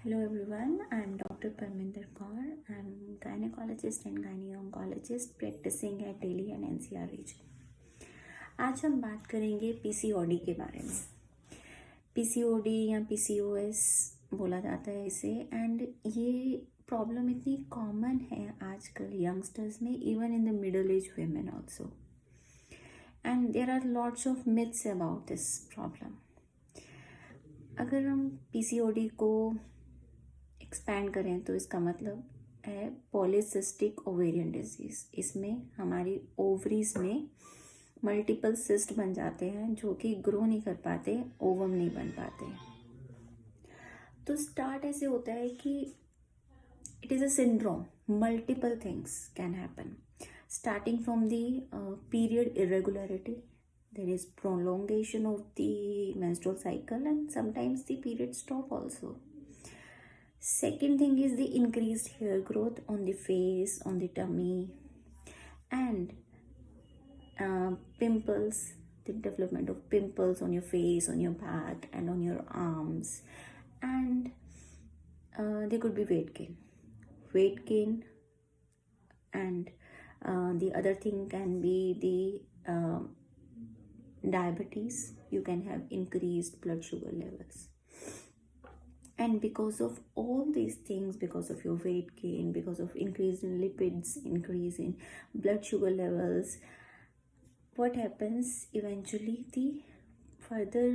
Hello everyone, I am Dr. Parminder Kaur. I am gynecologist and gyne-oncologist practicing at Delhi and NCR region. आज हम बात करेंगे PCOD के बारे में. पीसीओडी या पीसीओएस बोला जाता है इसे, एंड ये प्रॉब्लम इतनी कॉमन है आजकल यंगस्टर्स में, even in the middle age women also, and there are lots of myths about this problem. अगर हम पीसीओडी को एक्सपैंड करें तो इसका मतलब है पॉलीसिस्टिक ओवेरियन डिजीज. इसमें हमारी ओवरीज में मल्टीपल सिस्ट बन जाते हैं जो कि ग्रो नहीं कर पाते, ओवम नहीं बन पाते. तो स्टार्ट ऐसे होता है कि it is a syndrome, multiple things can happen starting from the period irregularity. there is prolongation of the menstrual cycle and sometimes the period stop also. Second thing is the increased hair growth on the face, on the tummy, and pimples, the development of pimples on your face, on your back, and on your arms. And there could be weight gain, and the other thing can be the diabetes. You can have increased blood sugar levels. And because of all these things, because of your weight gain, because of increase in lipids, increase in blood sugar levels, what happens eventually, the further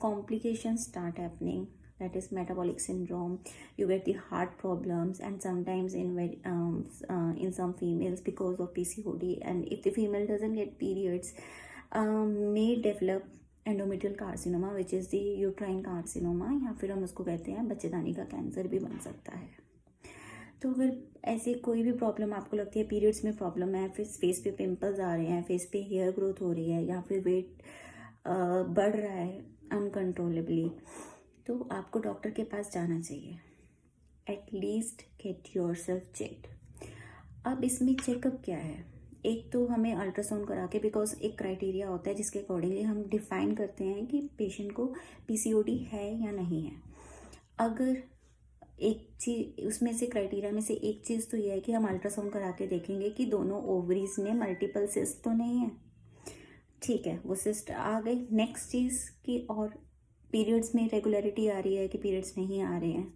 complications start happening. That is metabolic syndrome. You get the heart problems, and sometimes in some females because of PCOD, and if the female doesn't get periods, may develop endometrial carcinoma which is the uterine carcinoma, या फिर हम उसको कहते हैं बच्चेदानी का cancer भी बन सकता है. तो अगर ऐसी कोई भी प्रॉब्लम आपको लगती है, पीरियड्स में प्रॉब्लम है, फिर फेस पे पिंपल्स आ रहे हैं, फेस पे हेयर ग्रोथ हो रही है, या फिर वेट बढ़ रहा है अनकंट्रोलेबली, तो आपको डॉक्टर के पास जाना चाहिए. At least get yourself checked. अब इसमें चेकअप क्या है? एक तो हमें अल्ट्रासाउंड करा के, बिकॉज एक क्राइटेरिया होता है जिसके अकॉर्डिंगली हम डिफाइन करते हैं कि पेशेंट को पीसीओडी है या नहीं है. अगर एक चीज उसमें से, क्राइटेरिया में से एक चीज़ तो यह है कि हम अल्ट्रासाउंड करा के देखेंगे कि दोनों ओवरीज में मल्टीपल सिस्ट तो नहीं है. ठीक है, वो सिस्ट आ गई. नेक्स्ट चीज़ कि और पीरियड्स में रेगुलरिटी आ रही है कि पीरियड्स नहीं आ रहे हैं.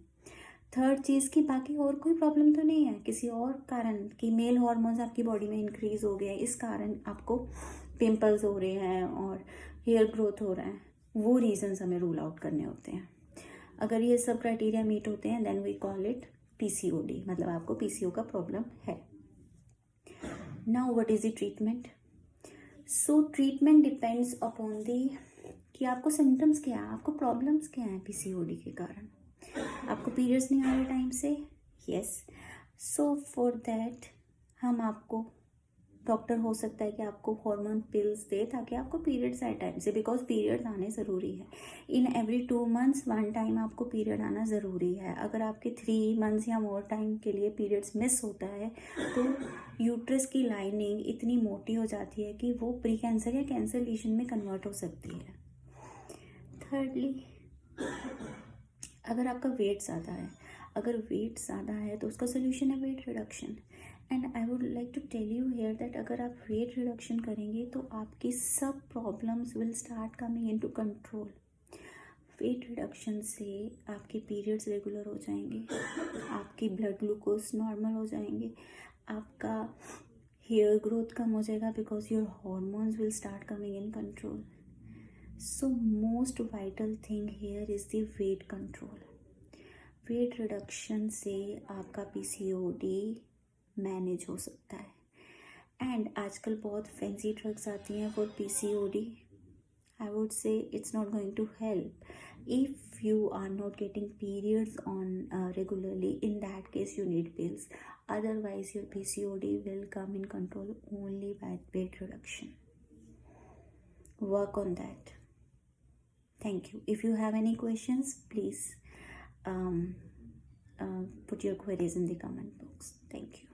थर्ड चीज़ कि बाकी और कोई प्रॉब्लम तो नहीं है, किसी और कारण कि मेल हार्मोन्स आपकी बॉडी में इंक्रीज हो गए हैं, इस कारण आपको पिंपल्स हो रहे हैं और हेयर ग्रोथ हो रहा है. वो रीजंस हमें रूल आउट करने होते हैं. अगर ये सब क्राइटेरिया मीट होते हैं, then we call it PCOD, मतलब आपको पीसीओ का प्रॉब्लम है. Now what is the treatment? So treatment depends upon the कि आपको सिम्टम्स क्या है, आपको प्रॉब्लम्स क्या हैं पीसीओडी के कारण. आपको पीरियड्स नहीं आ रहे टाइम से, यस. सो फॉर दैट हम आपको, डॉक्टर हो सकता है कि आपको हार्मोन पिल्स दे ताकि आपको पीरियड्स आए टाइम से, बिकॉज पीरियड्स आने ज़रूरी है. इन एवरी 2 months 1 टाइम आपको पीरियड आना ज़रूरी है. अगर आपके 3 months या मोर टाइम के लिए पीरियड्स मिस होता है तो यूट्रस की लाइनिंग इतनी मोटी हो जाती है कि वो प्री कैंसर या कैंसर लीजन में कन्वर्ट हो सकती है. थर्डली, अगर आपका वेट ज़्यादा है, अगर वेट ज़्यादा है तो उसका सोल्यूशन है weight reduction. And I would like to tell you here that अगर आप वेट रिडक्शन करेंगे तो आपकी सब problems will start coming into control. Weight reduction से आपके पीरियड्स रेगुलर हो जाएंगे, आपकी ब्लड ग्लूकोज नॉर्मल हो जाएंगे, आपका हेयर ग्रोथ कम हो जाएगा, because your hormones will start coming in control. So most vital thing here is the weight control. Wait reduction से आपका पीसीओडी मैनेज हो सकता है. एंड आजकल बहुत फैंसी ड्रग्स आती हैं for PCOD. I would say it's not going to help if you are not getting periods on regularly. In that case you need pills. Otherwise your PCOD will come in control only by weight reduction. Work on that. Thank you. If you have any questions, please put your queries in the comment box. Thank you.